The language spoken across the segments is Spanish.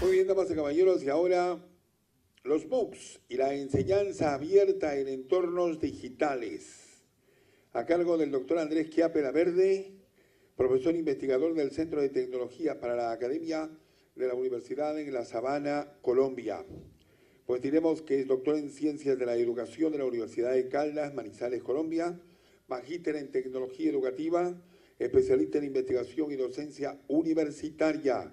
Muy bien, damas y caballeros, y ahora los MOOCs y la enseñanza abierta en entornos digitales, a cargo del doctor Andrés Chiappe Laverde, profesor investigador del Centro de Tecnología para la Academia de la Universidad en La Sabana, Colombia. Pues diremos que es doctor en Ciencias de la Educación de la Universidad de Caldas, Manizales, Colombia, magíster en Tecnología Educativa, especialista en Investigación y Docencia Universitaria,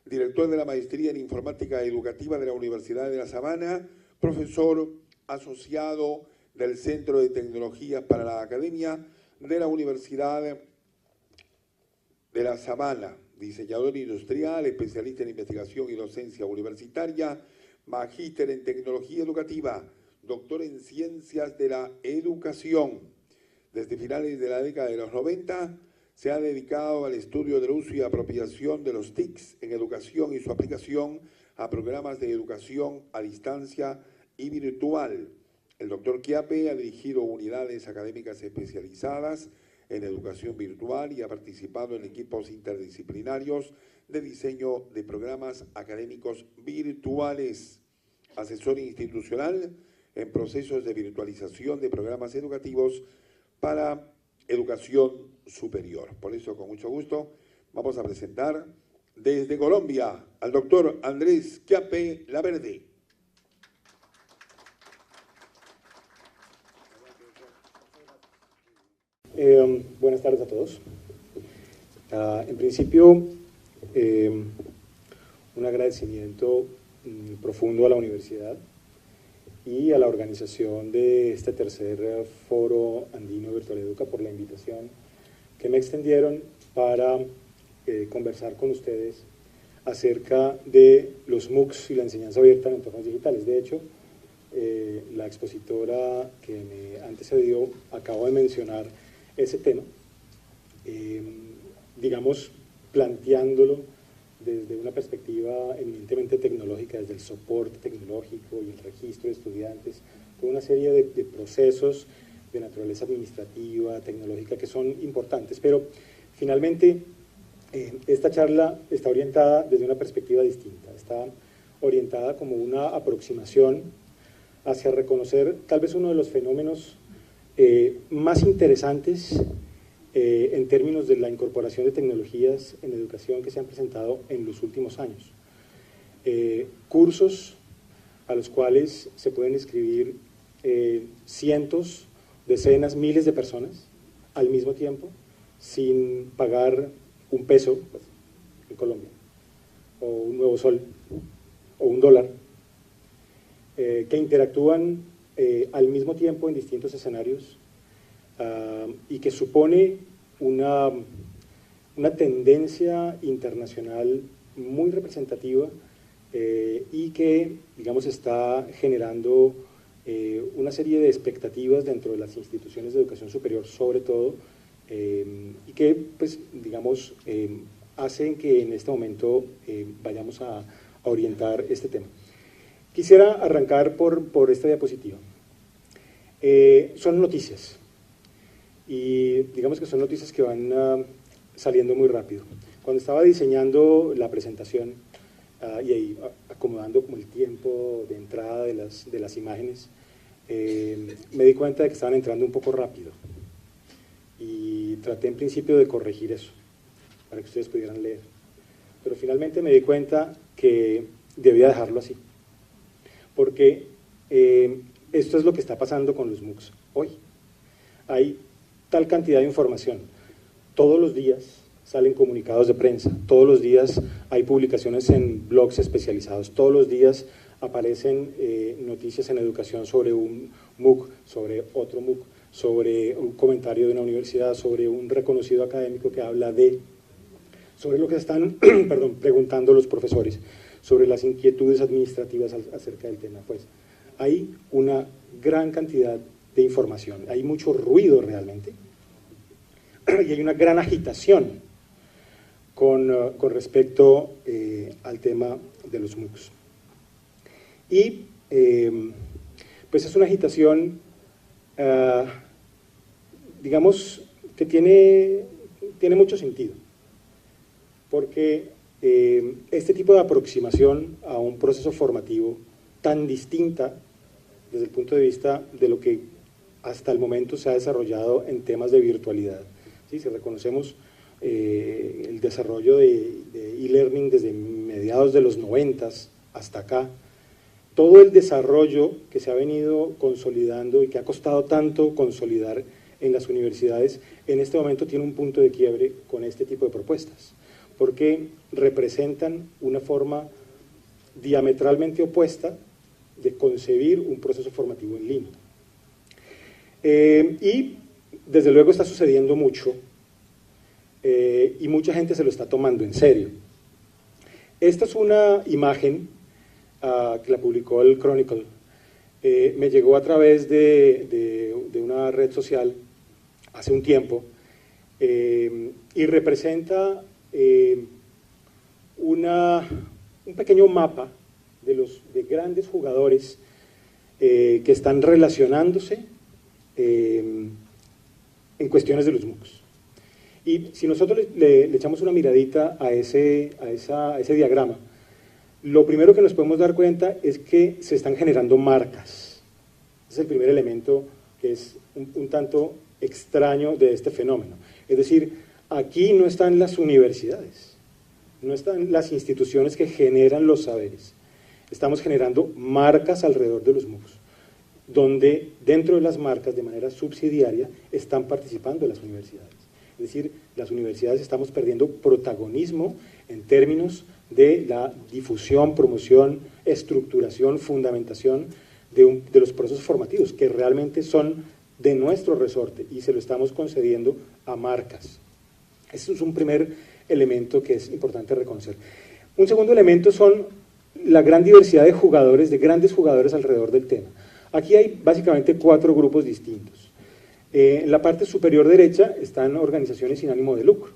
director de la Maestría en Informática Educativa de la Universidad de La Sabana, profesor asociado del Centro de Tecnología para la Academia de la Universidad de La Sabana, diseñador industrial, especialista en Investigación y Docencia Universitaria, magíster en Tecnología Educativa, doctor en Ciencias de la Educación. Desde finales de la década de los 90, se ha dedicado al estudio del uso y apropiación de los TICs en educación y su aplicación a programas de educación a distancia y virtual. El doctor Chiappe ha dirigido unidades académicas especializadas en educación virtual y ha participado en equipos interdisciplinarios de diseño de programas académicos virtuales, asesor institucional en procesos de virtualización de programas educativos para educación superior. Por eso, con mucho gusto, vamos a presentar desde Colombia al doctor Andrés Chiappe Laverde. Buenas tardes a todos. En principio, un agradecimiento profundo a la universidad y a la organización de este tercer foro andino Virtual Educa por la invitación que me extendieron para conversar con ustedes acerca de los MOOCs y la enseñanza abierta en entornos digitales. De hecho, la expositora que me antecedió acabo de mencionar ese tema, digamos, planteándolo desde una perspectiva eminentemente tecnológica, desde el soporte tecnológico y el registro de estudiantes, con una serie de procesos de naturaleza administrativa, tecnológica, que son importantes, pero finalmente esta charla está orientada desde una perspectiva distinta, está orientada como una aproximación hacia reconocer tal vez uno de los fenómenos más interesantes en términos de la incorporación de tecnologías en educación que se han presentado en los últimos años. Cursos a los cuales se pueden inscribir cientos, decenas, miles de personas al mismo tiempo, sin pagar un peso pues, en Colombia, o un nuevo sol, o un dólar, que interactúan al mismo tiempo en distintos escenarios y que supone una tendencia internacional muy representativa y que, digamos, está generando una serie de expectativas dentro de las instituciones de educación superior, sobre todo, y que, pues, digamos, hacen que en este momento vayamos a orientar este tema. Quisiera arrancar por esta diapositiva. Son noticias, y digamos que son noticias que van saliendo muy rápido. Cuando estaba diseñando la presentación y ahí acomodando como el tiempo de entrada de las imágenes, me di cuenta de que estaban entrando un poco rápido, y traté en principio de corregir eso, para que ustedes pudieran leer. Pero finalmente me di cuenta que debía dejarlo así, porque esto es lo que está pasando con los MOOCs hoy. Hay tal cantidad de información, todos los días salen comunicados de prensa, todos los días hay publicaciones en blogs especializados, todos los días aparecen noticias en educación sobre un MOOC, sobre otro MOOC, sobre un comentario de una universidad, sobre un reconocido académico que habla sobre lo que están preguntando los profesores, sobre las inquietudes administrativas acerca del tema. Pues hay una gran cantidad de información, hay mucho ruido realmente, y hay una gran agitación con respecto al tema de los MOOCs. Y pues es una agitación, digamos, que tiene mucho sentido, porque este tipo de aproximación a un proceso formativo tan distinta desde el punto de vista de lo que hasta el momento se ha desarrollado en temas de virtualidad. ¿Sí? Si reconocemos el desarrollo de e-learning desde mediados de los 90 hasta acá, todo el desarrollo que se ha venido consolidando y que ha costado tanto consolidar en las universidades, en este momento tiene un punto de quiebre con este tipo de propuestas, porque representan una forma diametralmente opuesta de concebir un proceso formativo en línea. Y desde luego está sucediendo mucho y mucha gente se lo está tomando en serio. Esta es una imagen que la publicó el Chronicle. Me llegó a través de una red social hace un tiempo y representa un pequeño mapa de grandes jugadores que están relacionándose en cuestiones de los MOOCs. Y si nosotros le echamos una miradita a ese diagrama, lo primero que nos podemos dar cuenta es que se están generando marcas. Ese es el primer elemento que es un tanto extraño de este fenómeno. Es decir, aquí no están las universidades, no están las instituciones que generan los saberes. Estamos generando marcas alrededor de los MOOCs, donde dentro de las marcas, de manera subsidiaria, están participando las universidades. Es decir, las universidades estamos perdiendo protagonismo en términos de la difusión, promoción, estructuración, fundamentación de los procesos formativos, que realmente son de nuestro resorte y se lo estamos concediendo a marcas. Ese es un primer elemento que es importante reconocer. Un segundo elemento son la gran diversidad de jugadores, de grandes jugadores alrededor del tema. Aquí hay básicamente 4 grupos distintos. En la parte superior derecha están organizaciones sin ánimo de lucro.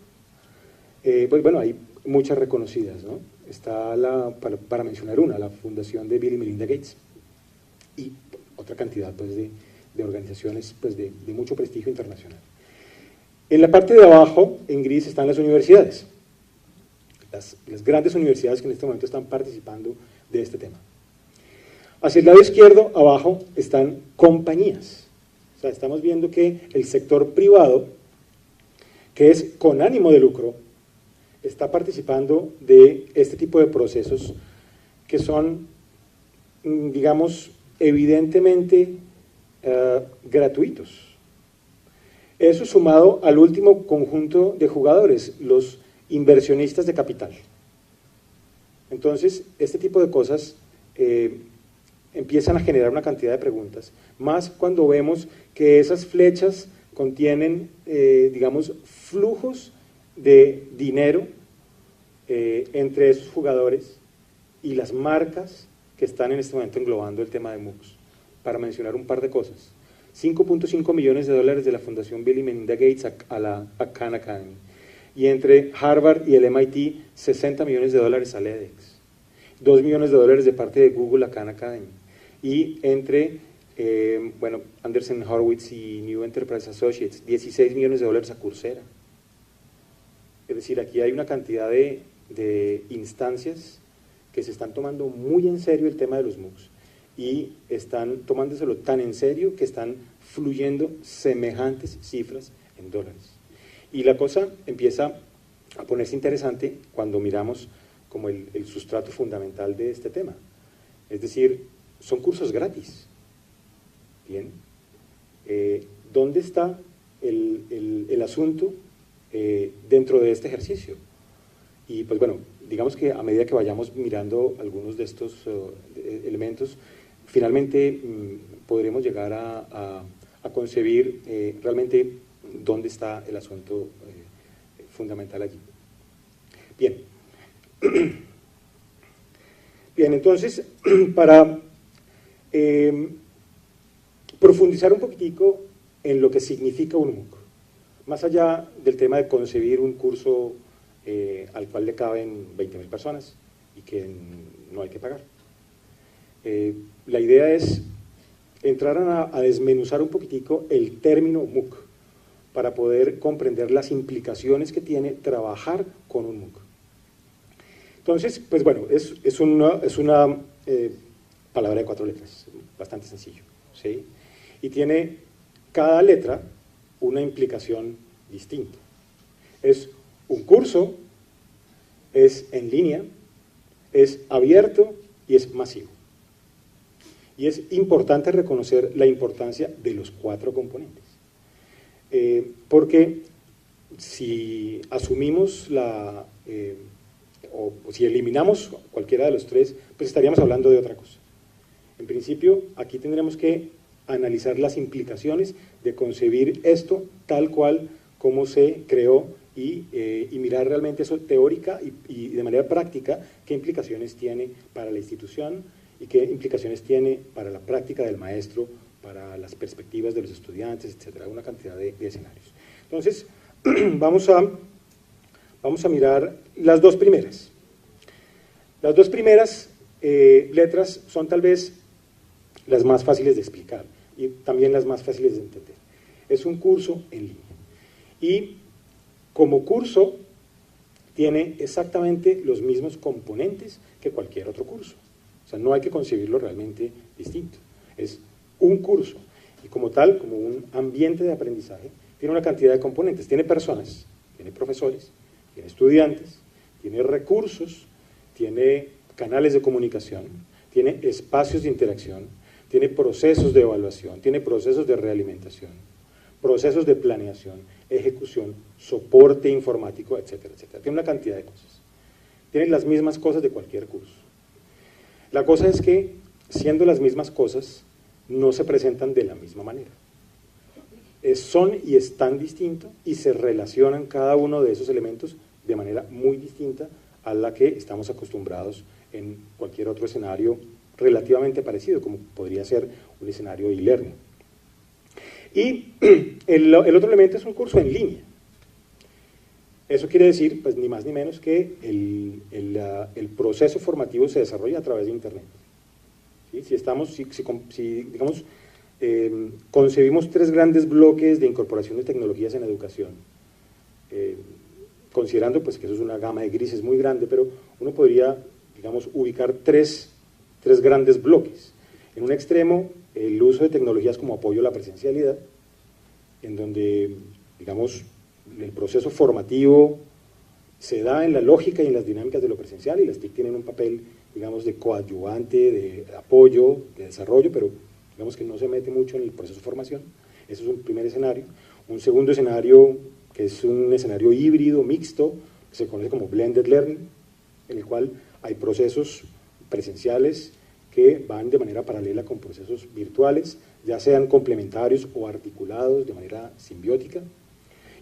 Pues bueno, hay muchas reconocidas, ¿no? Está, para mencionar una, la Fundación de Bill y Melinda Gates, y otra cantidad pues, de organizaciones pues, de mucho prestigio internacional. En la parte de abajo, en gris, están las universidades, las grandes universidades que en este momento están participando de este tema. Hacia el lado izquierdo, abajo, están compañías. O sea, estamos viendo que el sector privado, que es con ánimo de lucro, está participando de este tipo de procesos que son, digamos, evidentemente gratuitos. Eso sumado al último conjunto de jugadores, los inversionistas de capital. Entonces, este tipo de cosas empiezan a generar una cantidad de preguntas, más cuando vemos que esas flechas contienen, digamos, flujos de dinero entre esos jugadores y las marcas que están en este momento englobando el tema de MOOCs. Para mencionar un par de cosas, $5.5 millones de la Fundación Bill y Melinda Gates a Khan Academy, y entre Harvard y el MIT, $60 millones al edX, $2 millones de parte de Google a Khan Academy, y entre bueno, Andreessen Horowitz y New Enterprise Associates, $16 millones a Coursera. Es decir, aquí hay una cantidad de instancias que se están tomando muy en serio el tema de los MOOCs y están tomándoselo tan en serio que están fluyendo semejantes cifras en dólares. Y la cosa empieza a ponerse interesante cuando miramos como el sustrato fundamental de este tema. Es decir, son cursos gratis. Bien. ¿Dónde está el asunto dentro de este ejercicio? Y pues bueno, digamos que a medida que vayamos mirando algunos de estos elementos, finalmente podremos llegar a concebir realmente dónde está el asunto fundamental allí. Bien. Bien, entonces, para profundizar un poquitico en lo que significa un MOOC, más allá del tema de concebir un curso al cual le caben 20.000 personas y que no hay que pagar. La idea es entrar a desmenuzar un poquitico el término MOOC para poder comprender las implicaciones que tiene trabajar con un MOOC. Entonces, pues bueno, es una palabra de 4 letras, bastante sencillo, ¿sí? Y tiene cada letra una implicación distinta. Es un curso, es en línea, es abierto y es masivo. Y es importante reconocer la importancia de los 4 componentes. Porque si asumimos o si eliminamos cualquiera de los 3, pues estaríamos hablando de otra cosa. En principio, aquí tendremos que analizar las implicaciones de concebir esto tal cual como se creó y mirar realmente eso teórica y de manera práctica, qué implicaciones tiene para la institución y qué implicaciones tiene para la práctica del maestro, para las perspectivas de los estudiantes, etcétera, una cantidad de escenarios. Entonces, vamos a mirar las 2 primeras. Las 2 primeras letras son tal vez las más fáciles de explicar y también las más fáciles de entender. Es un curso en línea. Y como curso tiene exactamente los mismos componentes que cualquier otro curso. O sea, no hay que concebirlo realmente distinto. Es un curso y como tal, como un ambiente de aprendizaje, tiene una cantidad de componentes. Tiene personas, tiene profesores, tiene estudiantes, tiene recursos, tiene canales de comunicación, tiene espacios de interacción, tiene procesos de evaluación, tiene procesos de realimentación, procesos de planeación, ejecución, soporte informático, etcétera, etcétera. Tiene una cantidad de cosas. Tiene las mismas cosas de cualquier curso. La cosa es que, siendo las mismas cosas, no se presentan de la misma manera. Son y están distintos y se relacionan cada uno de esos elementos de manera muy distinta a la que estamos acostumbrados en cualquier otro escenario relativamente parecido, como podría ser un escenario e-learning. Y el otro elemento es un curso en línea. Eso quiere decir, pues, ni más ni menos que el proceso formativo se desarrolla a través de Internet. ¿Sí? Si digamos, concebimos 3 grandes bloques de incorporación de tecnologías en educación, considerando pues, que eso es una gama de grises muy grande, pero uno podría, digamos, ubicar tres grandes bloques. En un extremo, el uso de tecnologías como apoyo a la presencialidad, en donde, digamos, el proceso formativo se da en la lógica y en las dinámicas de lo presencial, y las TIC tienen un papel, digamos, de coadyuvante, de apoyo, de desarrollo, pero digamos que no se mete mucho en el proceso de formación. Ese es un primer escenario. Un segundo escenario, que es un escenario híbrido, mixto, que se conoce como blended learning, en el cual hay procesos presenciales que van de manera paralela con procesos virtuales, ya sean complementarios o articulados de manera simbiótica.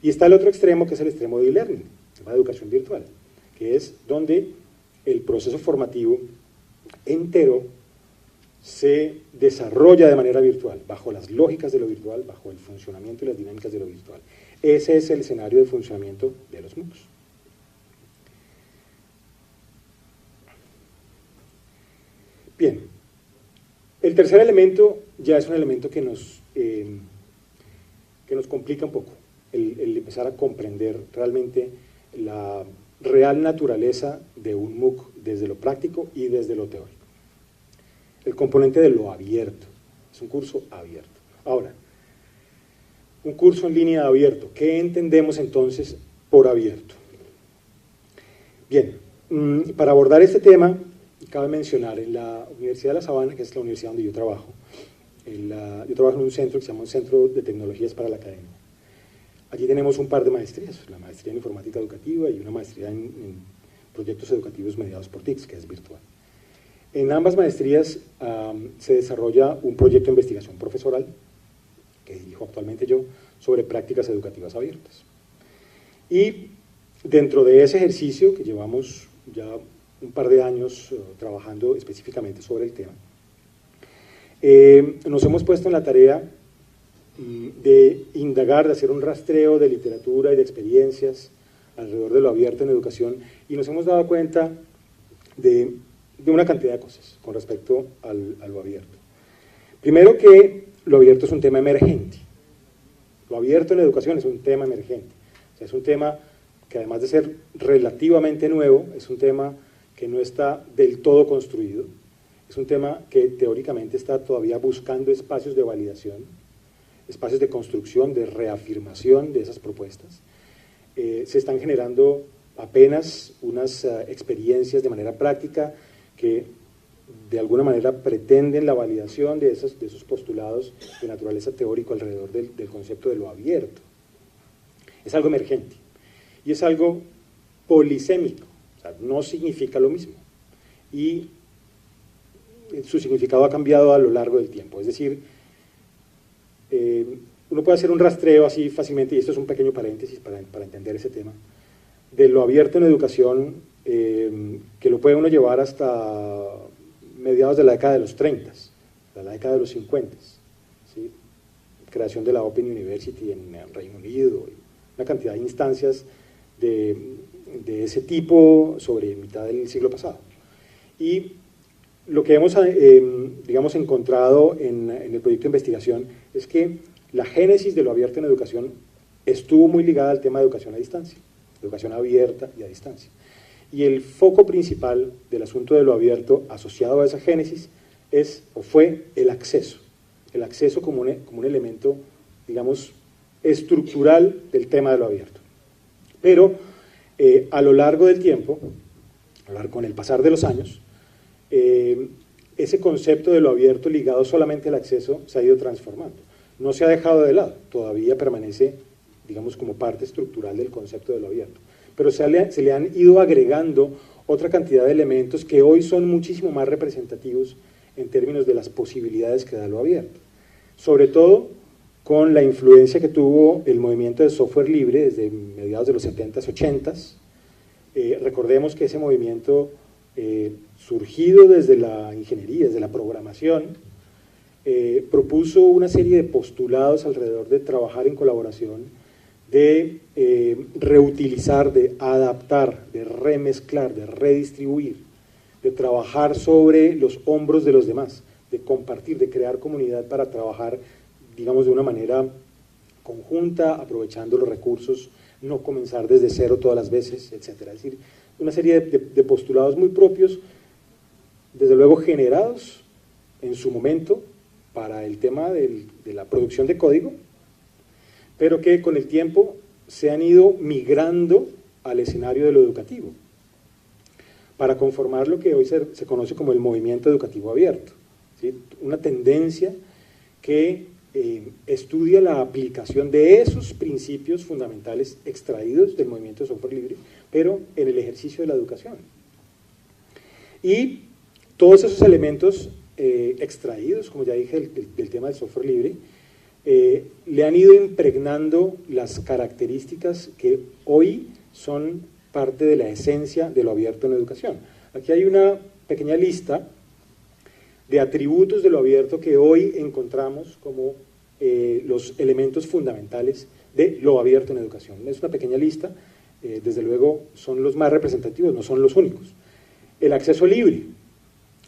Y está el otro extremo, que es el extremo de e-learning, la educación virtual, que es donde el proceso formativo entero se desarrolla de manera virtual, bajo las lógicas de lo virtual, bajo el funcionamiento y las dinámicas de lo virtual. Ese es el escenario de funcionamiento de los MOOCs. Bien, el tercer elemento ya es un elemento que nos complica un poco, el empezar a comprender realmente la real naturaleza de un MOOC desde lo práctico y desde lo teórico. El componente de lo abierto, es un curso abierto. Ahora, un curso en línea abierto, ¿qué entendemos entonces por abierto? Bien, para abordar este tema, cabe mencionar en la Universidad de La Sabana, que es la universidad donde yo trabajo, yo trabajo en un centro que se llama un Centro de Tecnologías para la Academia. Allí tenemos un par de maestrías, la maestría en Informática Educativa y una maestría en Proyectos Educativos mediados por TICS, que es virtual. En ambas maestrías se desarrolla un proyecto de investigación profesoral, que dirijo actualmente yo, sobre prácticas educativas abiertas. Y dentro de ese ejercicio, que llevamos ya un par de años trabajando específicamente sobre el tema, nos hemos puesto en la tarea de indagar, de hacer un rastreo de literatura y de experiencias alrededor de lo abierto en educación, y nos hemos dado cuenta de una cantidad de cosas con respecto a lo abierto. Primero, que lo abierto es un tema emergente. Lo abierto en la educación es un tema emergente. O sea, es un tema que, además de ser relativamente nuevo, es un tema que no está del todo construido, es un tema que teóricamente está todavía buscando espacios de validación, espacios de construcción, de reafirmación de esas propuestas. Se están generando apenas unas experiencias de manera práctica que de alguna manera pretenden la validación de esos postulados de naturaleza teórico alrededor del concepto de lo abierto. Es algo emergente y es algo polisémico, o sea, no significa lo mismo y su significado ha cambiado a lo largo del tiempo, es decir, uno puede hacer un rastreo así fácilmente, y esto es un pequeño paréntesis para entender ese tema, de lo abierto en educación, que lo puede uno llevar hasta mediados de la década de los 30, de la década de los 50, ¿sí? Creación de la Open University en Reino Unido, una cantidad de instancias de ese tipo sobre mitad del siglo pasado. Y lo que hemos, digamos, encontrado en el proyecto de investigación es que la génesis de lo abierto en educación estuvo muy ligada al tema de educación a distancia, educación abierta y a distancia. Y el foco principal del asunto de lo abierto asociado a esa génesis es, o fue, el acceso como un elemento, digamos, estructural del tema de lo abierto. Pero a lo largo del tiempo, con el pasar de los años, ese concepto de lo abierto ligado solamente al acceso se ha ido transformando. No se ha dejado de lado, todavía permanece, digamos, como parte estructural del concepto de lo abierto. Pero se le han ido agregando otra cantidad de elementos que hoy son muchísimo más representativos en términos de las posibilidades que da lo abierto. Sobre todo con la influencia que tuvo el movimiento de software libre desde mediados de los 70s, 80s. Recordemos que ese movimiento, surgido desde la ingeniería, desde la programación, propuso una serie de postulados alrededor de trabajar en colaboración, de reutilizar, de adaptar, de remezclar, de redistribuir, de trabajar sobre los hombros de los demás, de compartir, de crear comunidad para trabajar, digamos, de una manera conjunta, aprovechando los recursos, no comenzar desde cero todas las veces, etc. Es decir, una serie de postulados muy propios, desde luego generados en su momento para el tema de la producción de código, pero que con el tiempo se han ido migrando al escenario de lo educativo, para conformar lo que hoy se conoce como el movimiento educativo abierto, ¿sí? Una tendencia que estudia la aplicación de esos principios fundamentales extraídos del movimiento de software libre, pero en el ejercicio de la educación. Y todos esos elementos extraídos, como ya dije, del tema del software libre, le han ido impregnando las características que hoy son parte de la esencia de lo abierto en la educación. Aquí hay una pequeña lista de atributos de lo abierto que hoy encontramos como los elementos fundamentales de lo abierto en educación. Es una pequeña lista, desde luego son los más representativos, no son los únicos. El acceso libre,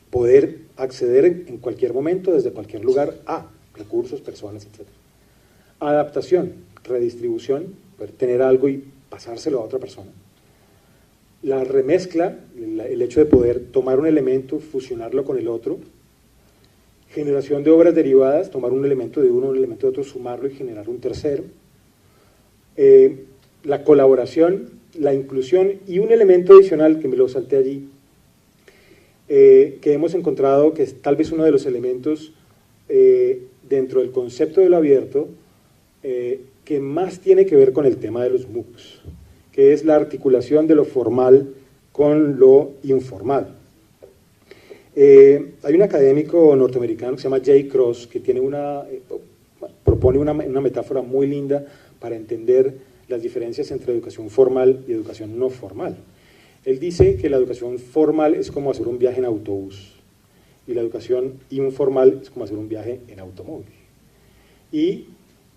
poder acceder en cualquier momento, desde cualquier lugar, a recursos, personas, etc. Adaptación, redistribución, poder tener algo y pasárselo a otra persona. La remezcla, el hecho de poder tomar un elemento, fusionarlo con el otro. Generación de obras derivadas, tomar un elemento de uno, un elemento de otro, sumarlo y generar un tercero. La colaboración, la inclusión y un elemento adicional que me lo salté allí, que hemos encontrado que es tal vez uno de los elementos dentro del concepto de lo abierto que más tiene que ver con el tema de los MOOCs, que es la articulación de lo formal con lo informal. Hay un académico norteamericano que se llama Jay Cross, que tiene propone una metáfora muy linda para entender las diferencias entre educación formal y educación no formal. Él dice que la educación formal es como hacer un viaje en autobús y la educación informal es como hacer un viaje en automóvil. Y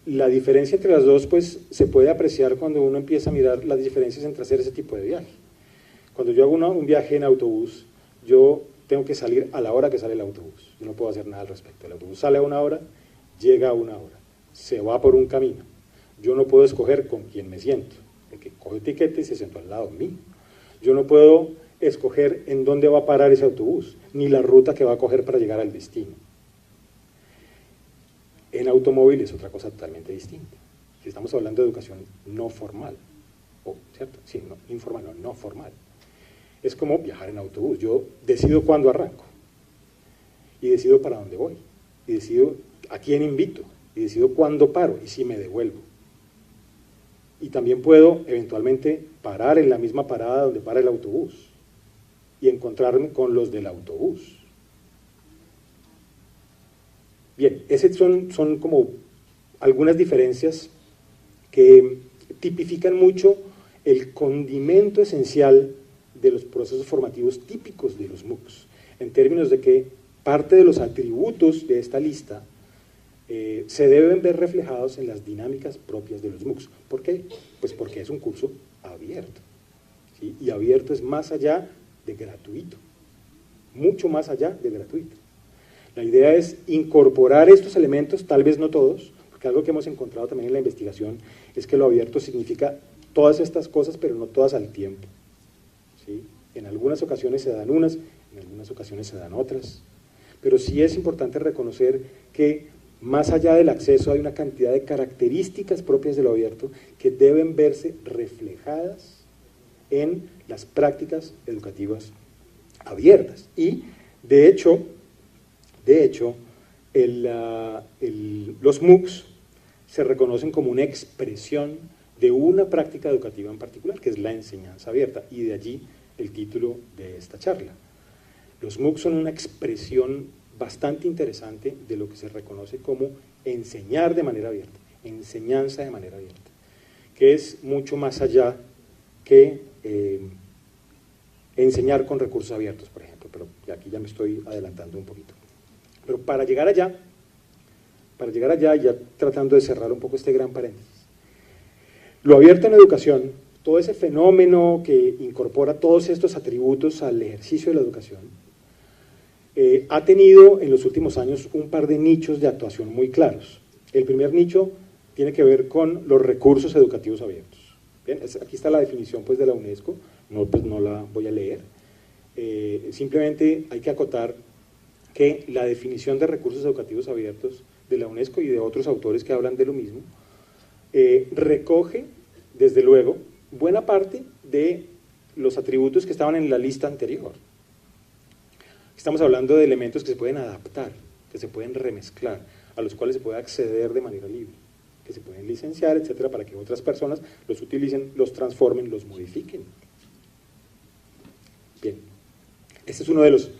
la diferencia entre las dos pues se puede apreciar cuando uno empieza a mirar las diferencias entre hacer ese tipo de viaje. Cuando yo hago un viaje en autobús, yo tengo que salir a la hora que sale el autobús, yo no puedo hacer nada al respecto. El autobús sale a una hora, llega a una hora, se va por un camino. Yo no puedo escoger con quién me siento, el que coge etiqueta y se sentó al lado mío. Yo no puedo escoger en dónde va a parar ese autobús, ni la ruta que va a coger para llegar al destino. En automóvil es otra cosa totalmente distinta. Si estamos hablando de educación no formal, ¿cierto? Sí, no, informal, no formal. Es como viajar en autobús. Yo decido cuándo arranco, y decido para dónde voy, y decido a quién invito, y decido cuándo paro, y si me devuelvo. Y también puedo eventualmente parar en la misma parada donde para el autobús, y encontrarme con los del autobús. Bien, esas son como algunas diferencias que tipifican mucho el condimento esencial de los procesos formativos típicos de los MOOCs, en términos de que parte de los atributos de esta lista se deben ver reflejados en las dinámicas propias de los MOOCs. ¿Por qué? Pues porque es un curso abierto, ¿sí? Y abierto es más allá de gratuito, mucho más allá de gratuito. La idea es incorporar estos elementos, tal vez no todos, porque algo que hemos encontrado también en la investigación es que lo abierto significa todas estas cosas, pero no todas al tiempo, ¿sí? En algunas ocasiones se dan unas, en algunas ocasiones se dan otras, pero sí es importante reconocer que más allá del acceso hay una cantidad de características propias de lo abierto que deben verse reflejadas en las prácticas educativas abiertas. Y de hecho los MOOCs se reconocen como una expresión de una práctica educativa en particular, que es la enseñanza abierta, y de allí el título de esta charla. Los MOOCs son una expresión bastante interesante de lo que se reconoce como enseñar de manera abierta, enseñanza de manera abierta, que es mucho más allá que enseñar con recursos abiertos, por ejemplo, pero aquí ya me estoy adelantando un poquito. Pero para llegar allá, ya tratando de cerrar un poco este gran paréntesis, lo abierto en educación, todo ese fenómeno que incorpora todos estos atributos al ejercicio de la educación, ha tenido en los últimos años un par de nichos de actuación muy claros. El primer nicho tiene que ver con los recursos educativos abiertos. Bien, aquí está la definición pues, de la UNESCO, no la voy a leer. Simplemente hay que acotar que la definición de recursos educativos abiertos de la UNESCO y de otros autores que hablan de lo mismo, recoge, desde luego, buena parte de los atributos que estaban en la lista anterior. Estamos hablando de elementos que se pueden adaptar, que se pueden remezclar, a los cuales se puede acceder de manera libre, que se pueden licenciar, etcétera, para que otras personas los utilicen, los transformen, los modifiquen. Bien, este es uno de los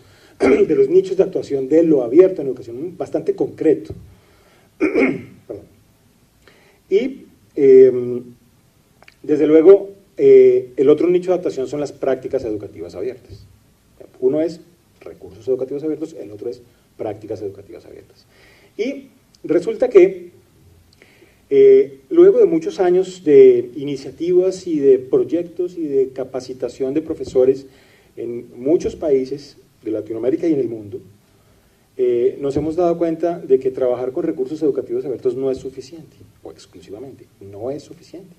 nichos de actuación de lo abierto en educación, bastante concreto. Perdón. Y, desde luego, el otro nicho de actuación son las prácticas educativas abiertas. Uno es recursos educativos abiertos, el otro es prácticas educativas abiertas. Y resulta que luego de muchos años de iniciativas y de proyectos y de capacitación de profesores en muchos países de Latinoamérica y en el mundo, nos hemos dado cuenta de que trabajar con recursos educativos abiertos no es suficiente, o exclusivamente, no es suficiente.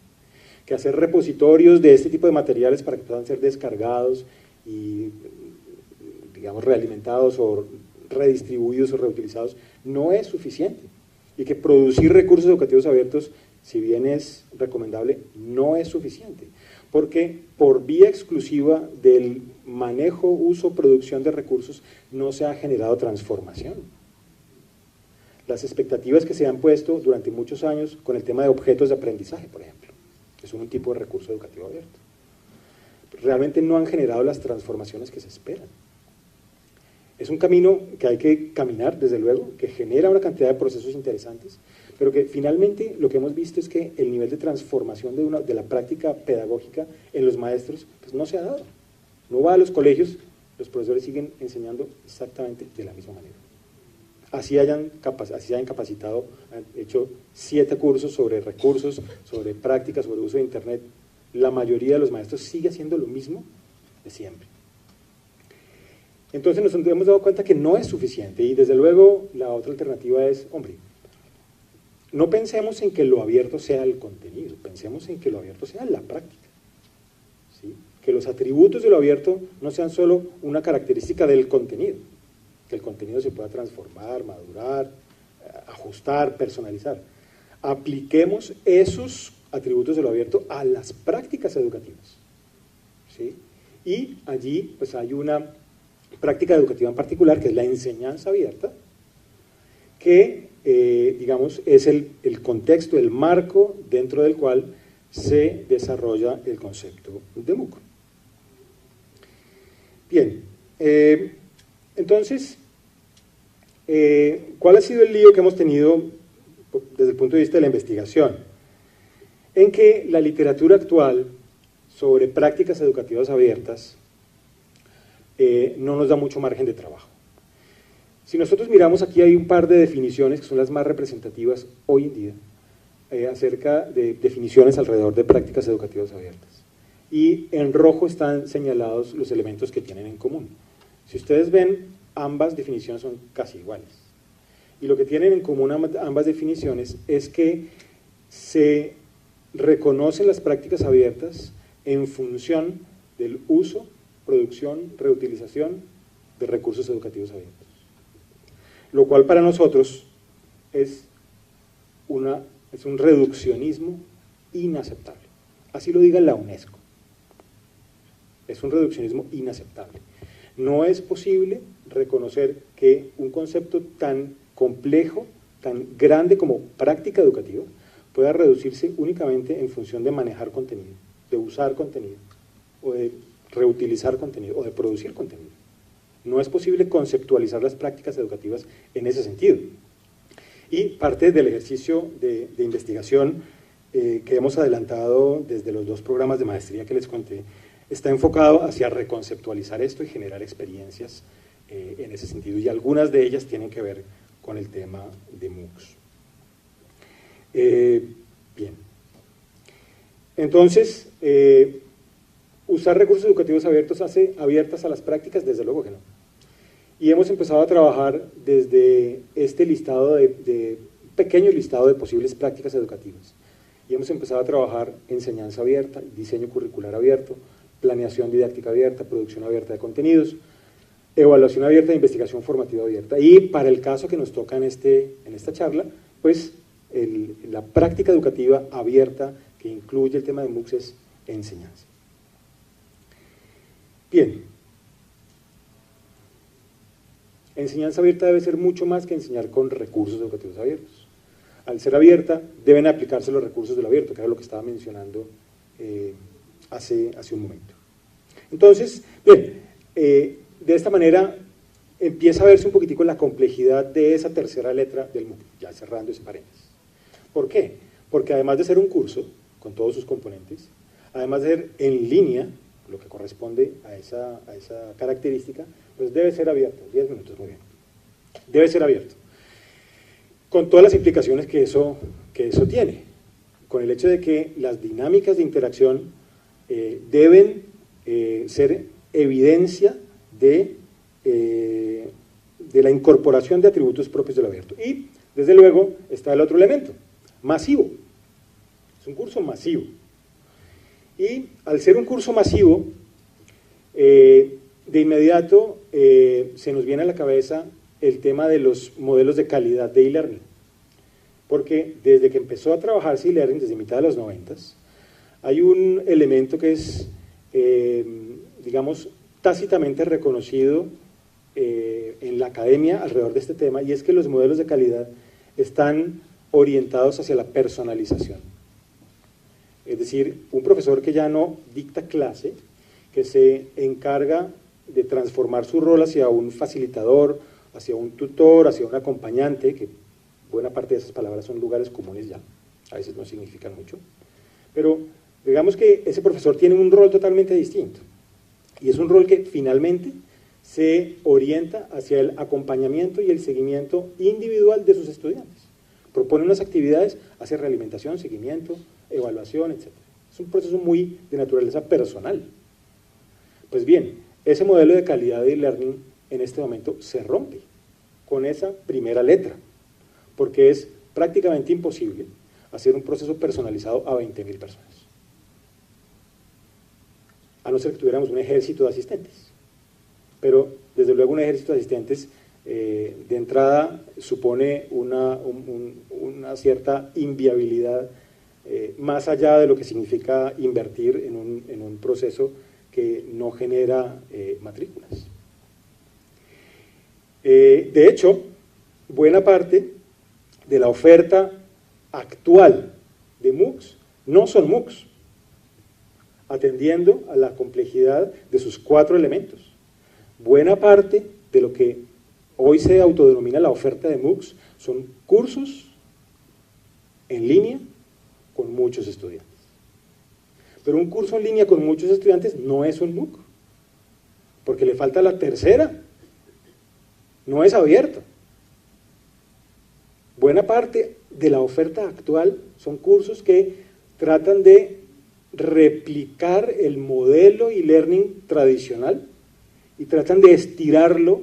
Que hacer repositorios de este tipo de materiales para que puedan ser descargados y, digamos, realimentados o redistribuidos o reutilizados, no es suficiente. Y que producir recursos educativos abiertos, si bien es recomendable, no es suficiente. Porque por vía exclusiva del manejo, uso, producción de recursos, no se ha generado transformación. Las expectativas que se han puesto durante muchos años con el tema de objetos de aprendizaje, por ejemplo, que son un tipo de recurso educativo abierto, realmente no han generado las transformaciones que se esperan. Es un camino que hay que caminar, desde luego, que genera una cantidad de procesos interesantes, pero que finalmente lo que hemos visto es que el nivel de transformación de la práctica pedagógica en los maestros pues no se ha dado. No va a los colegios, los profesores siguen enseñando exactamente de la misma manera. Así se hayan capacitado, han hecho 7 cursos sobre recursos, sobre prácticas, sobre uso de Internet. La mayoría de los maestros sigue haciendo lo mismo de siempre. Entonces nos hemos dado cuenta que no es suficiente y desde luego la otra alternativa es, hombre, no pensemos en que lo abierto sea el contenido, pensemos en que lo abierto sea la práctica. ¿sí? Que los atributos de lo abierto no sean solo una característica del contenido, que el contenido se pueda transformar, madurar, ajustar, personalizar. Apliquemos esos atributos de lo abierto a las prácticas educativas, ¿sí? Y allí pues hay una práctica educativa en particular, que es la enseñanza abierta, que digamos es el contexto, el marco dentro del cual se desarrolla el concepto de MOOC. Bien, entonces, ¿cuál ha sido el lío que hemos tenido desde el punto de vista de la investigación? En que la literatura actual sobre prácticas educativas abiertas no nos da mucho margen de trabajo. Si nosotros miramos aquí, hay un par de definiciones que son las más representativas hoy en día acerca de definiciones alrededor de prácticas educativas abiertas. Y en rojo están señalados los elementos que tienen en común. Si ustedes ven, ambas definiciones son casi iguales. Y lo que tienen en común ambas definiciones es que se reconocen las prácticas abiertas en función del uso, producción, reutilización de recursos educativos abiertos. Lo cual para nosotros es un reduccionismo inaceptable. Así lo diga la UNESCO. Es un reduccionismo inaceptable. No es posible reconocer que un concepto tan complejo, tan grande como práctica educativa, pueda reducirse únicamente en función de manejar contenido, de usar contenido, o de reutilizar contenido, o de producir contenido. No es posible conceptualizar las prácticas educativas en ese sentido. Y parte del ejercicio de investigación que hemos adelantado desde los 2 programas de maestría que les conté, está enfocado hacia reconceptualizar esto y generar experiencias en ese sentido, y algunas de ellas tienen que ver con el tema de MOOCs. Bien. Entonces, usar recursos educativos abiertos hace abiertas a las prácticas, desde luego que no. Y hemos empezado a trabajar desde este listado pequeño listado de posibles prácticas educativas. Y hemos empezado a trabajar enseñanza abierta, diseño curricular abierto, planeación didáctica abierta, producción abierta de contenidos, evaluación abierta e investigación formativa abierta. Y para el caso que nos toca en esta charla, pues la práctica educativa abierta que incluye el tema de MOOCs es enseñanza. Bien. Enseñanza abierta debe ser mucho más que enseñar con recursos educativos abiertos. Al ser abierta, deben aplicarse los recursos de lo abierto, que era lo que estaba mencionando hace un momento. Entonces, bien, de esta manera empieza a verse un poquitico la complejidad de esa tercera letra del MOOC, ya cerrando ese paréntesis. ¿Por qué? Porque además de ser un curso, con todos sus componentes, además de ser en línea, lo que corresponde a esa característica, pues debe ser abierto. 10 minutos, muy bien. Debe ser abierto. Con todas las implicaciones que eso tiene. Con el hecho de que las dinámicas de interacción deben ser evidencia de la incorporación de atributos propios de lo abierto. Y, desde luego, está el otro elemento, masivo. Es un curso masivo. Y al ser un curso masivo, de inmediato se nos viene a la cabeza el tema de los modelos de calidad de e-learning. Porque desde que empezó a trabajarse e-learning, desde mitad de los 90s, hay un elemento que es, digamos, tácitamente reconocido en la academia alrededor de este tema, y es que los modelos de calidad están orientados hacia la personalización. Es decir, un profesor que ya no dicta clase, que se encarga de transformar su rol hacia un facilitador, hacia un tutor, hacia un acompañante, que buena parte de esas palabras son lugares comunes ya, a veces no significan mucho, pero digamos que ese profesor tiene un rol totalmente distinto, y es un rol que finalmente se orienta hacia el acompañamiento y el seguimiento individual de sus estudiantes. Propone unas actividades, hace realimentación, seguimiento, evaluación, etc. Es un proceso muy de naturaleza personal. Pues bien, ese modelo de calidad de e-learning en este momento se rompe con esa primera letra, porque es prácticamente imposible hacer un proceso personalizado a 20.000 personas. a no ser que tuviéramos un ejército de asistentes. Pero, desde luego, un ejército de asistentes de entrada supone una cierta inviabilidad más allá de lo que significa invertir en un proceso que no genera matrículas. De hecho, buena parte de la oferta actual de MOOCs no son MOOCs, atendiendo a la complejidad de sus 4 elementos. Buena parte de lo que hoy se autodenomina la oferta de MOOCs son cursos en línea con muchos estudiantes. Pero un curso en línea con muchos estudiantes no es un MOOC, porque le falta la tercera, no es abierto. Buena parte de la oferta actual son cursos que tratan de replicar el modelo e-learning tradicional y tratan de estirarlo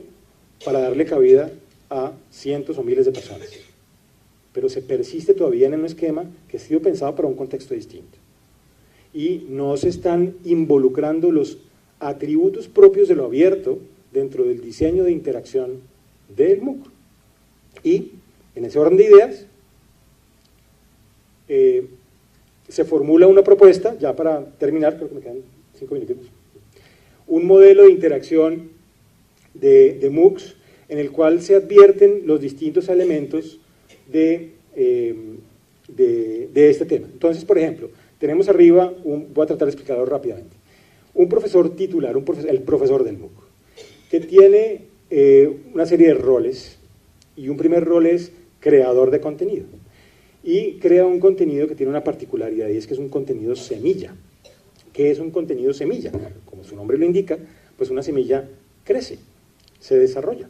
para darle cabida a cientos o miles de personas. Pero se persiste todavía en un esquema que ha sido pensado para un contexto distinto. Y no se están involucrando los atributos propios de lo abierto dentro del diseño de interacción del MOOC. Y, en ese orden de ideas, se formula una propuesta, ya para terminar, creo que me quedan 5 minutos, un modelo de interacción de MOOCs en el cual se advierten los distintos elementos de este tema. Entonces, por ejemplo, tenemos arriba, voy a tratar de explicarlo rápidamente, un profesor titular, el profesor del MOOC, que tiene una serie de roles, y un primer rol es creador de contenido, y crea un contenido que tiene una particularidad, y es que es un contenido semilla. ¿Qué es un contenido semilla? Como su nombre lo indica, pues una semilla crece, se desarrolla.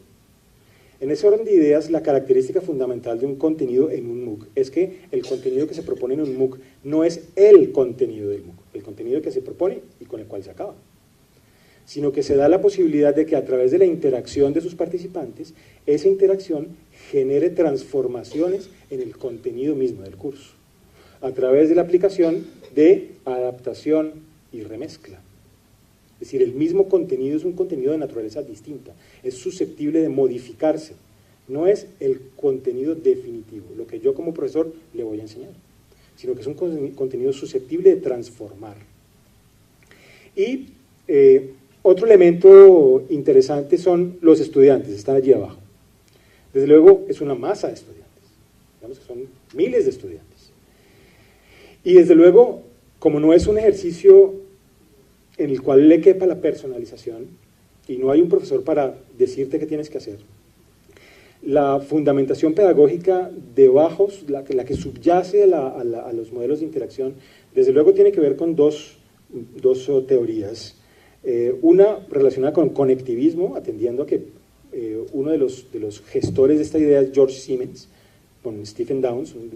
En ese orden de ideas, la característica fundamental de un contenido en un MOOC es que el contenido que se propone en un MOOC no es el contenido del MOOC, el contenido que se propone y con el cual se acaba, sino que se da la posibilidad de que a través de la interacción de sus participantes, esa interacción genere transformaciones en el contenido mismo del curso, a través de la aplicación de adaptación y remezcla. Es decir, el mismo contenido es un contenido de naturaleza distinta, es susceptible de modificarse, no es el contenido definitivo, lo que yo como profesor le voy a enseñar, sino que es un contenido susceptible de transformar. Y otro elemento interesante son los estudiantes, están allí abajo. Desde luego es una masa de estudiantes, digamos que son miles de estudiantes. Y desde luego, como no es un ejercicio en el cual le quepa la personalización y no hay un profesor para decirte qué tienes que hacer, la fundamentación pedagógica debajo, la que subyace a los modelos de interacción, desde luego tiene que ver con dos teorías. Una relacionada con conectivismo, atendiendo a que uno de los gestores de esta idea es George Siemens, con Stephen Downes, un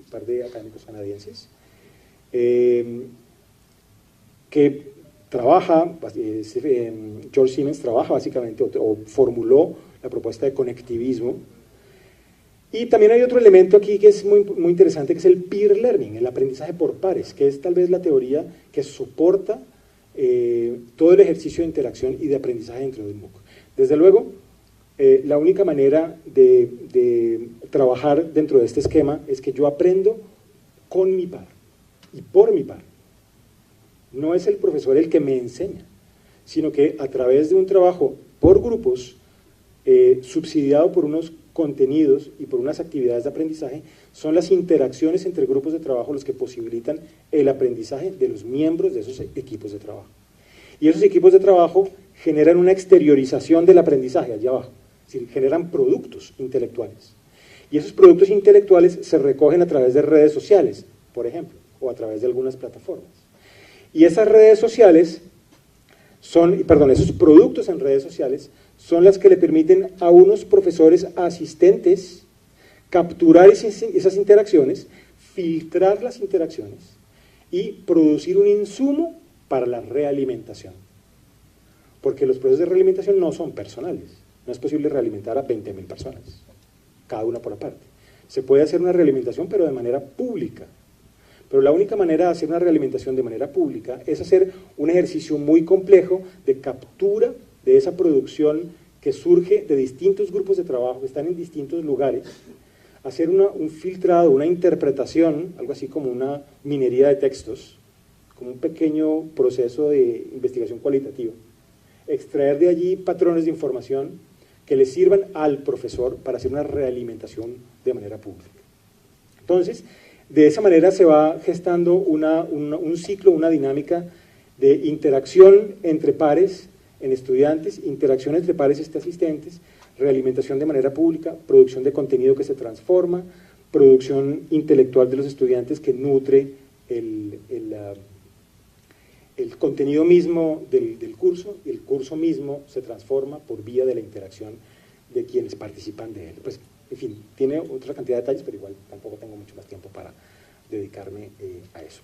par de académicos canadienses, que trabaja, George Siemens trabaja básicamente, o formuló la propuesta de conectivismo. Y también hay otro elemento aquí que es muy, muy interesante, que es el peer learning, el aprendizaje por pares, que es tal vez la teoría que soporta todo el ejercicio de interacción y de aprendizaje dentro del MOOC. Desde luego, la única manera de trabajar dentro de este esquema es que yo aprendo con mi par y por mi par. No es el profesor el que me enseña, sino que a través de un trabajo por grupos, subsidiado por unos contenidos y por unas actividades de aprendizaje, son las interacciones entre grupos de trabajo los que posibilitan el aprendizaje de los miembros de esos equipos de trabajo. Y esos equipos de trabajo generan una exteriorización del aprendizaje allá abajo, es decir, generan productos intelectuales. Y esos productos intelectuales se recogen a través de redes sociales, por ejemplo, o a través de algunas plataformas. Y esas redes sociales esos productos en redes sociales son las que le permiten a unos profesores asistentes capturar esas interacciones, filtrar las interacciones y producir un insumo para la realimentación. Porque los procesos de realimentación no son personales, no es posible realimentar a 20.000 personas, cada una por aparte. Se puede hacer una realimentación, pero de manera pública. Pero la única manera de hacer una realimentación de manera pública es hacer un ejercicio muy complejo de captura de esa producción que surge de distintos grupos de trabajo que están en distintos lugares, hacer un filtrado, una interpretación, algo así como una minería de textos, como un pequeño proceso de investigación cualitativa, extraer de allí patrones de información que le sirvan al profesor para hacer una realimentación de manera pública. Entonces, de esa manera se va gestando un ciclo, una dinámica de interacción entre pares en estudiantes, interacción entre pares asistentes, realimentación de manera pública, producción de contenido que se transforma, producción intelectual de los estudiantes que nutre el contenido mismo del curso, y el curso mismo se transforma por vía de la interacción de quienes participan de él. Pues, en fin, tiene otra cantidad de detalles, pero igual tampoco tengo mucho más tiempo para dedicarme a eso.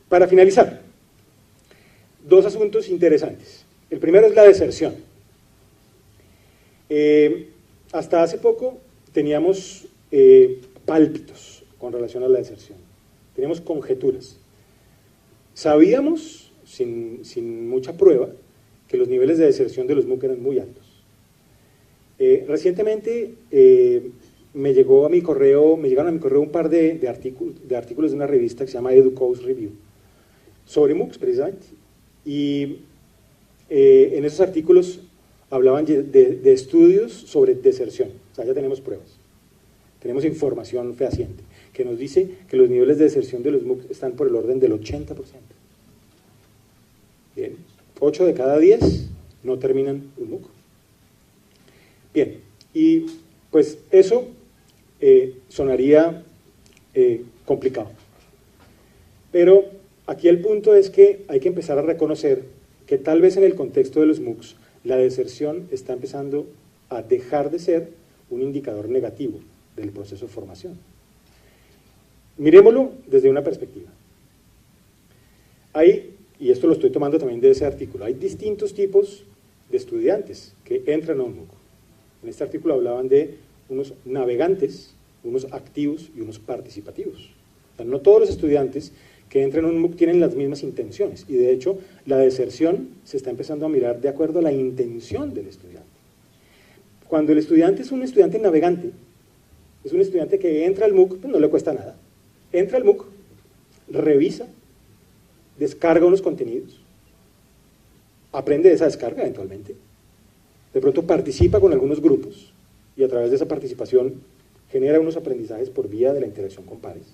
Para finalizar, dos asuntos interesantes. El primero es la deserción. Hasta hace poco teníamos pálpitos con relación a la deserción, teníamos conjeturas. Sabíamos, sin mucha prueba, que los niveles de deserción de los MOOC eran muy altos. Recientemente me llegaron a mi correo un par de artículos de una revista que se llama EduCourse Review, sobre MOOCs precisamente, y en esos artículos hablaban de estudios sobre deserción. O sea, ya tenemos pruebas, tenemos información fehaciente, que nos dice que los niveles de deserción de los MOOCs están por el orden del 80%. Bien, 8 de cada 10 no terminan un MOOC. Bien, y pues eso sonaría complicado. Pero aquí el punto es que hay que empezar a reconocer que tal vez en el contexto de los MOOCs la deserción está empezando a dejar de ser un indicador negativo del proceso de formación. Mirémoslo desde una perspectiva. Y esto lo estoy tomando también de ese artículo, hay distintos tipos de estudiantes que entran a un MOOC. En este artículo hablaban de unos navegantes, unos activos y unos participativos. O sea, no todos los estudiantes que entran a un MOOC tienen las mismas intenciones, y de hecho la deserción se está empezando a mirar de acuerdo a la intención del estudiante. Cuando el estudiante es un estudiante navegante, es un estudiante que entra al MOOC, pues no le cuesta nada. Entra al MOOC, revisa, descarga unos contenidos, aprende de esa descarga eventualmente, de pronto participa con algunos grupos y a través de esa participación genera unos aprendizajes por vía de la interacción con pares.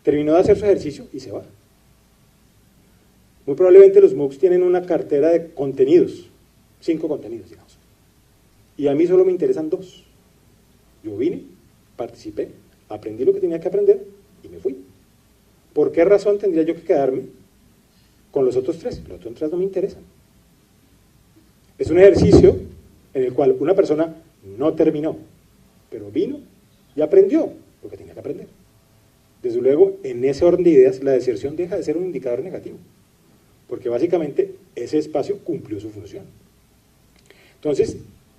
Terminó de hacer su ejercicio y se va. Muy probablemente los MOOCs tienen una cartera de contenidos, 5 contenidos, digamos. Y a mí solo me interesan 2. Yo vine, participé, aprendí lo que tenía que aprender y me fui. ¿Por qué razón tendría yo que quedarme con los otros 3? Los otros 3 no me interesan. Es un ejercicio en el cual una persona no terminó, pero vino y aprendió lo que tenía que aprender. Desde luego, en ese orden de ideas, la deserción deja de ser un indicador negativo, porque básicamente ese espacio cumplió su función. Entonces,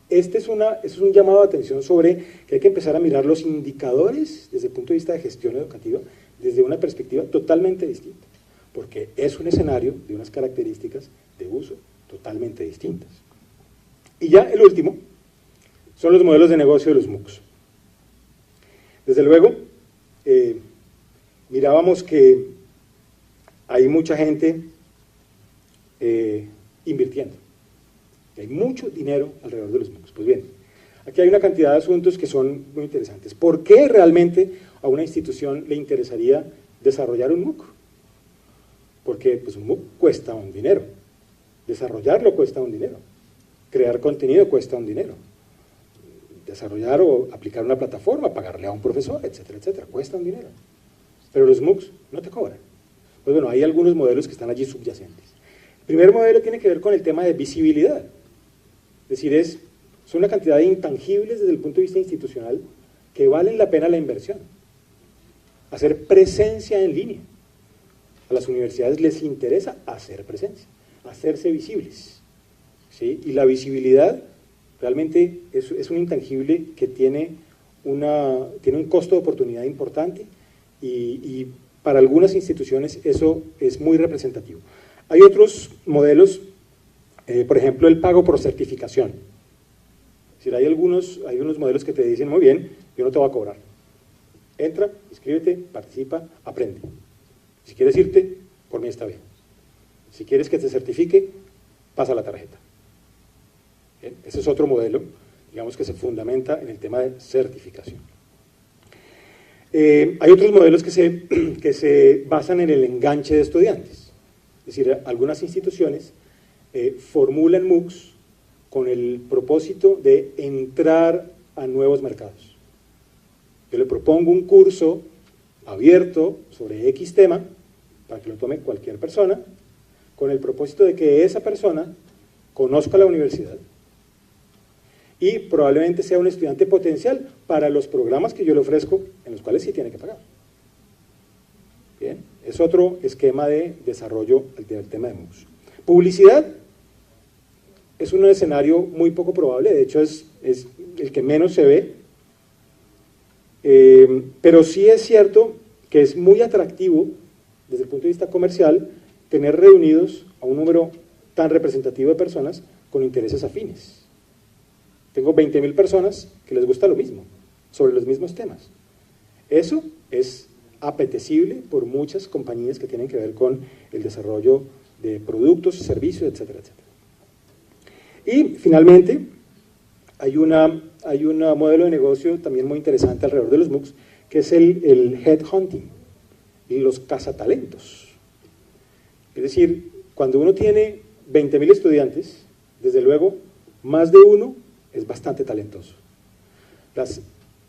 este es un llamado de atención sobre que hay que empezar a mirar los indicadores desde el punto de vista de gestión educativa, desde una perspectiva totalmente distinta, porque es un escenario de unas características de uso totalmente distintas. Y ya el último son los modelos de negocio de los MOOCs. Desde luego, mirábamos que hay mucha gente invirtiendo, hay mucho dinero alrededor de los MOOCs. Pues bien, aquí hay una cantidad de asuntos que son muy interesantes. ¿Por qué realmente a una institución le interesaría desarrollar un MOOC? Porque pues, un MOOC cuesta un dinero, desarrollarlo cuesta un dinero, crear contenido cuesta un dinero, desarrollar o aplicar una plataforma, pagarle a un profesor, etcétera, etcétera, cuesta un dinero. Pero los MOOCs no te cobran. Pues bueno, hay algunos modelos que están allí subyacentes. El primer modelo tiene que ver con el tema de visibilidad. Es decir, son una cantidad de intangibles desde el punto de vista institucional que valen la pena la inversión. Hacer presencia en línea. A las universidades les interesa hacer presencia, hacerse visibles. ¿Sí? Y la visibilidad realmente es un intangible que tiene un costo de oportunidad importante y para algunas instituciones eso es muy representativo. Hay otros modelos, por ejemplo, el pago por certificación. Es decir, hay unos modelos que te dicen, muy bien, yo no te voy a cobrar. Entra, inscríbete, participa, aprende. Si quieres irte, por mí está bien. Si quieres que te certifique, pasa la tarjeta. ¿Bien? Ese es otro modelo, digamos, que se fundamenta en el tema de certificación. Hay otros modelos que se basan en el enganche de estudiantes. Es decir, algunas instituciones formulan MOOCs con el propósito de entrar a nuevos mercados. Yo le propongo un curso abierto sobre X tema, para que lo tome cualquier persona, con el propósito de que esa persona conozca la universidad y probablemente sea un estudiante potencial para los programas que yo le ofrezco, en los cuales sí tiene que pagar. Bien, es otro esquema de desarrollo del tema de MOOCs. Publicidad es un escenario muy poco probable, de hecho es el que menos se ve, pero sí es cierto que es muy atractivo desde el punto de vista comercial tener reunidos a un número tan representativo de personas con intereses afines. Tengo 20.000 personas que les gusta lo mismo, sobre los mismos temas. Eso es apetecible por muchas compañías que tienen que ver con el desarrollo de productos, servicios, etcétera, etcétera. Y finalmente, hay un modelo de negocio también muy interesante alrededor de los MOOCs, que es el headhunting y los cazatalentos. Es decir, cuando uno tiene 20.000 estudiantes, desde luego, más de uno es bastante talentoso. Las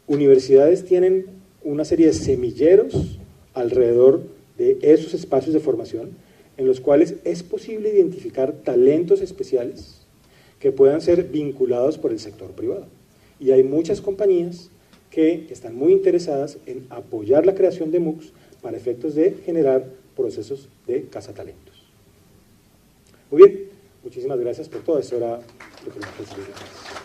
universidades tienen una serie de semilleros alrededor de esos espacios de formación en los cuales es posible identificar talentos especiales que puedan ser vinculados por el sector privado. Y hay muchas compañías que están muy interesadas en apoyar la creación de MOOCs para efectos de generar procesos de cazatalentos. Muy bien, muchísimas gracias por todo. Eso era lo que me